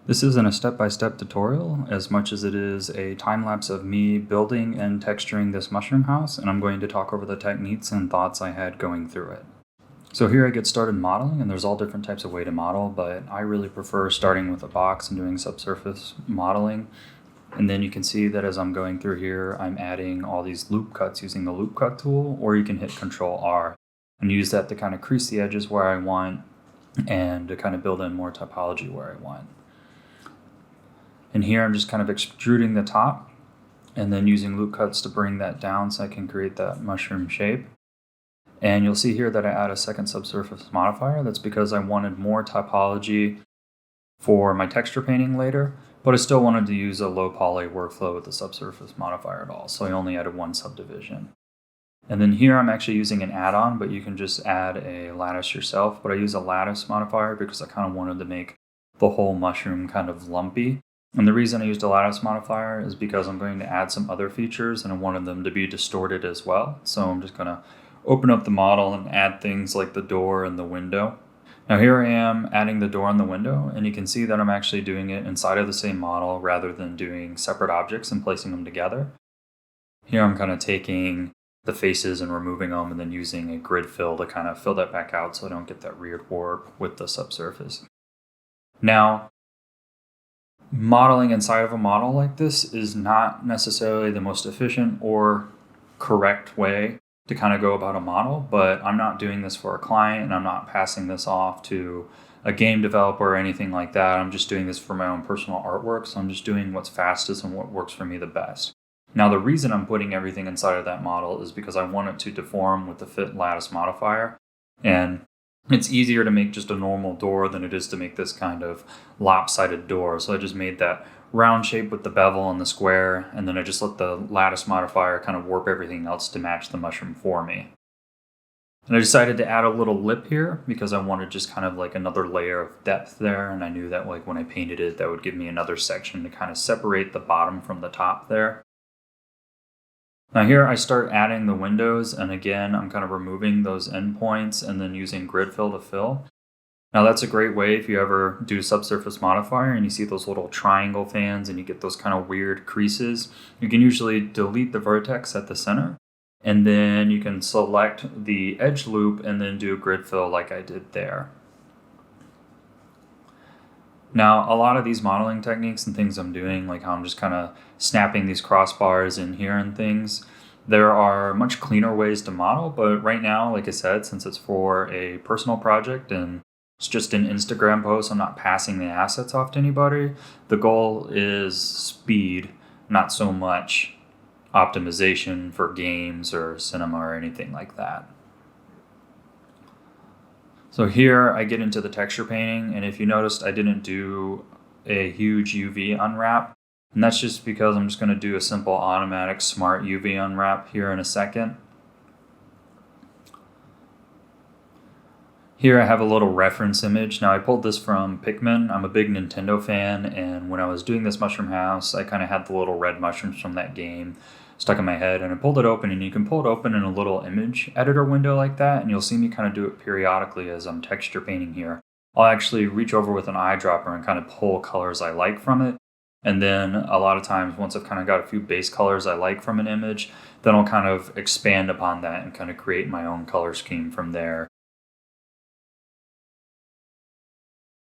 This isn't a step-by-step tutorial as much as it is a time-lapse of me building and texturing this mushroom house, and I'm going to talk over the techniques and thoughts I had going through it. So here I get started modeling, and there's all different types of way to model, but I really prefer starting with a box and doing subsurface modeling. And then you can see that as I'm going through here, I'm adding all these loop cuts using the loop cut tool, or you can hit Control R and use that to kind of crease the edges where I want and to kind of build in more topology where I want. And here I'm just kind of extruding the top and then using loop cuts to bring that down so I can create that mushroom shape. And you'll see here that I add a second subsurface modifier. That's because I wanted more topology for my texture painting later, but I still wanted to use a low poly workflow with the subsurface modifier at all. So I only added one subdivision. And then here I'm actually using an add-on, but you can just add a lattice yourself. But I use a lattice modifier because I kind of wanted to make the whole mushroom kind of lumpy. And the reason I used a lattice modifier is because I'm going to add some other features and I wanted them to be distorted as well. So I'm just going to open up the model and add things like the door and the window. Now here I am adding the door and the window, and you can see that I'm actually doing it inside of the same model rather than doing separate objects and placing them together. Here I'm kind of taking the faces and removing them and then using a grid fill to kind of fill that back out so I don't get that weird warp with the subsurface. Now, modeling inside of a model like this is not necessarily the most efficient or correct way to kind of go about a model, but I'm not doing this for a client and I'm not passing this off to a game developer or anything like that. I'm just doing this for my own personal artwork, so I'm just doing what's fastest and what works for me the best. Now the reason I'm putting everything inside of that model is because I want it to deform with the fit lattice modifier, and it's easier to make just a normal door than it is to make this kind of lopsided door. So I just made that round shape with the bevel and the square, and then I just let the lattice modifier kind of warp everything else to match the mushroom for me. And I decided to add a little lip here because I wanted just kind of like another layer of depth there, and I knew that like when I painted it, that would give me another section to kind of separate the bottom from the top there. Now here I start adding the windows, and again I'm kind of removing those endpoints and then using grid fill to fill. Now that's a great way if you ever do subsurface modifier and you see those little triangle fans and you get those kind of weird creases. You can usually delete the vertex at the center, and then you can select the edge loop and then do a grid fill like I did there. Now, a lot of these modeling techniques and things I'm doing, like how I'm just kind of snapping these crossbars in here and things, there are much cleaner ways to model. But right now, like I said, since it's for a personal project and it's just an Instagram post, I'm not passing the assets off to anybody. The goal is speed, not so much optimization for games or cinema or anything like that. So here I get into the texture painting, and if you noticed, I didn't do a huge UV unwrap, and that's just because I'm just going to do a simple automatic smart UV unwrap here in a second. Here I have a little reference image. Now I pulled this from Pikmin. I'm a big Nintendo fan, and when I was doing this mushroom house, I kind of had the little red mushrooms from that game stuck in my head, and I pulled it open, and you can pull it open in a little image editor window like that, and you'll see me kind of do it periodically as I'm texture painting here. I'll actually reach over with an eyedropper and kind of pull colors I like from it, and then a lot of times once I've kind of got a few base colors I like from an image, then I'll kind of expand upon that and kind of create my own color scheme from there.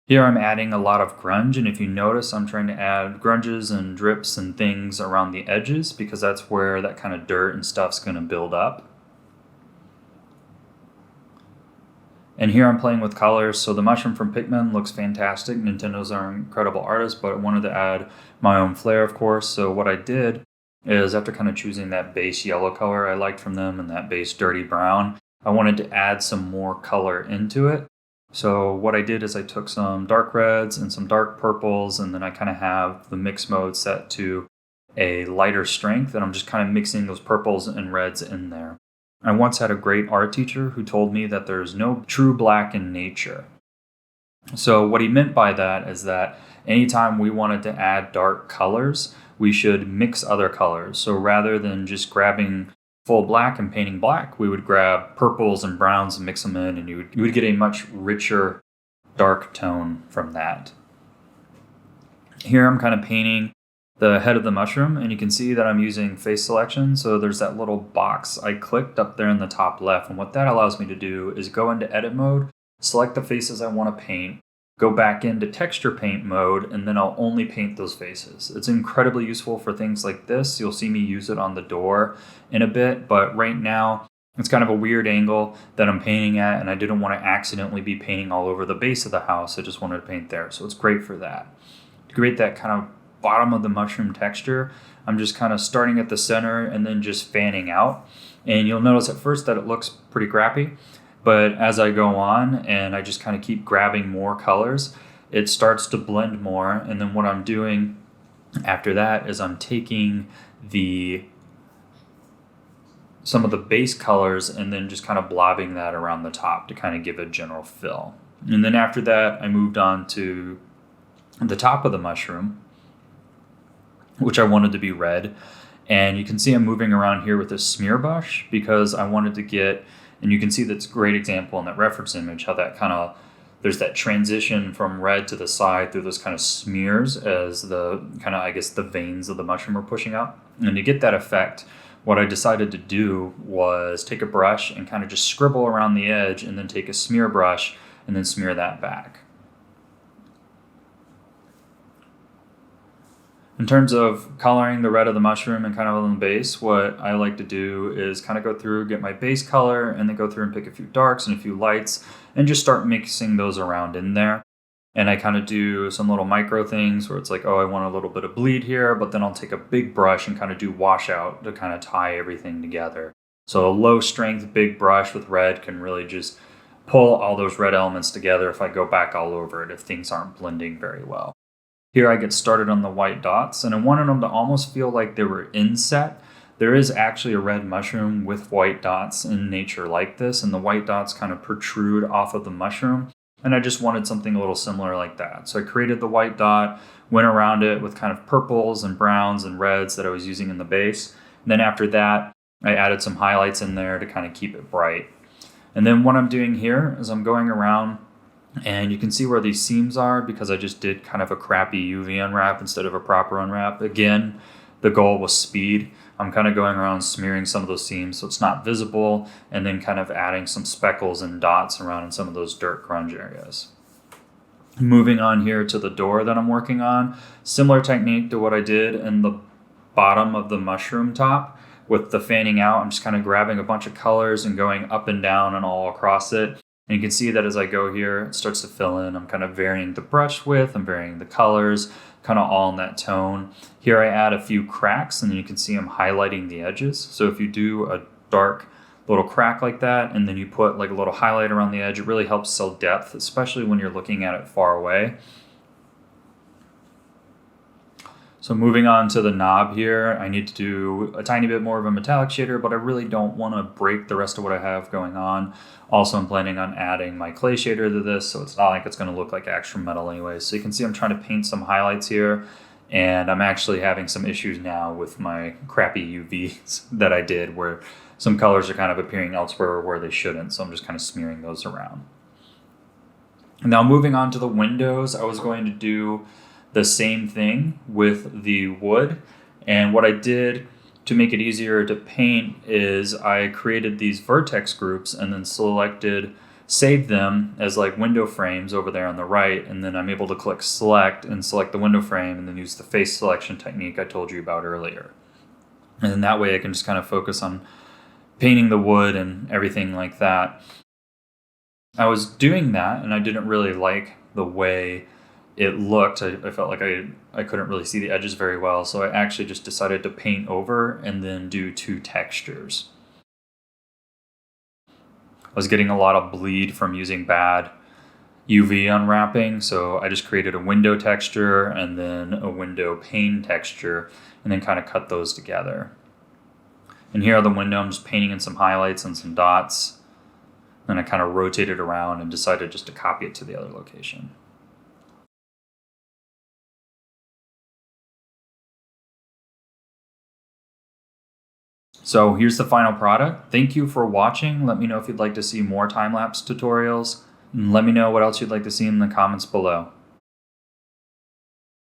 Here I'm adding a lot of grunge, and if you notice, I'm trying to add grunges and drips and things around the edges because that's where that kind of dirt and stuff's going to build up. And here I'm playing with colors, so the mushroom from Pikmin looks fantastic. Nintendo's are incredible artists, but I wanted to add my own flair, of course. So what I did is after kind of choosing that base yellow color I liked from them and that base dirty brown, I wanted to add some more color into it. So what I did is I took some dark reds and some dark purples, and then I kind of have the mix mode set to a lighter strength, and I'm just kind of mixing those purples and reds in there. I once had a great art teacher who told me that there's no true black in nature. So what he meant by that is that anytime we wanted to add dark colors, we should mix other colors. So rather than just grabbing full black and painting black, we would grab purples and browns and mix them in, and you would get a much richer dark tone from that. Here I'm kind of painting the head of the mushroom, and you can see that I'm using face selection. So there's that little box I clicked up there in the top left, and what that allows me to do is go into edit mode, select the faces I want to paint, go back into texture paint mode, and then I'll only paint those faces. It's incredibly useful for things like this. You'll see me use it on the door in a bit, but right now it's kind of a weird angle that I'm painting at, and I didn't want to accidentally be painting all over the base of the house. I just wanted to paint there, so it's great for that. To create that kind of bottom of the mushroom texture, I'm just kind of starting at the center and then just fanning out. And you'll notice at first that it looks pretty crappy, but as I go on and I just kind of keep grabbing more colors, it starts to blend more. And then what I'm doing after that is I'm taking some of the base colors and then just kind of blobbing that around the top to kind of give a general fill. And then after that, I moved on to the top of the mushroom, which I wanted to be red. And you can see I'm moving around here with this smear brush because I wanted to get, and you can see that's a great example in that reference image, how that kind of, there's that transition from red to the side through those kind of smears as the kind of, I guess, the veins of the mushroom are pushing out. And to get that effect, what I decided to do was take a brush and kind of just scribble around the edge and then take a smear brush and then smear that back. In terms of coloring the red of the mushroom and kind of on the base, what I like to do is kind of go through, get my base color, and then go through and pick a few darks and a few lights, and just start mixing those around in there. And I kind of do some little micro things where it's like, oh, I want a little bit of bleed here, but then I'll take a big brush and kind of do washout to kind of tie everything together. So a low strength big brush with red can really just pull all those red elements together if I go back all over it, if things aren't blending very well. Here I get started on the white dots, and I wanted them to almost feel like they were inset. There is actually a red mushroom with white dots in nature like this, and the white dots kind of protrude off of the mushroom, and I just wanted something a little similar like that. So I created the white dot, went around it with kind of purples and browns and reds that I was using in the base. And then after that, I added some highlights in there to kind of keep it bright. And then what I'm doing here is I'm going around, and you can see where these seams are because I just did kind of a crappy UV unwrap instead of a proper unwrap. Again, the goal was speed. I'm kind of going around smearing some of those seams so it's not visible, and then kind of adding some speckles and dots around in some of those dirt grunge areas. Moving on here to the door that I'm working on, similar technique to what I did in the bottom of the mushroom top with the fanning out. I'm just kind of grabbing a bunch of colors and going up and down and all across it. And you can see that as I go here, it starts to fill in. I'm kind of varying the brush width, I'm varying the colors, kind of all in that tone. Here I add a few cracks, and then you can see I'm highlighting the edges. So if you do a dark little crack like that, and then you put like a little highlight around the edge, it really helps sell depth, especially when you're looking at it far away. So moving on to the knob here, I need to do a tiny bit more of a metallic shader, but I really don't want to break the rest of what I have going on. Also, I'm planning on adding my clay shader to this, so it's not like it's going to look like extra metal anyway. So you can see I'm trying to paint some highlights here, and I'm actually having some issues now with my crappy UVs that I did where some colors are kind of appearing elsewhere where they shouldn't, so I'm just kind of smearing those around. Now moving on to the windows, I was going to do the same thing with the wood, and what I did to make it easier to paint is I created these vertex groups and then saved them as like window frames over there on the right, and then I'm able to click select and select the window frame and then use the face selection technique I told you about earlier. And then that way I can just kind of focus on painting the wood and everything like that. I was doing that and I didn't really like the way it looked. I felt like I couldn't really see the edges very well, so I actually just decided to paint over and then do two textures. I was getting a lot of bleed from using bad UV unwrapping, so I just created a window texture and then a window pane texture and then kind of cut those together. And here on the window, I'm just painting in some highlights and some dots. Then I kind of rotated around and decided just to copy it to the other location. So here's the final product. Thank you for watching. Let me know if you'd like to see more time-lapse tutorials. And let me know what else you'd like to see in the comments below.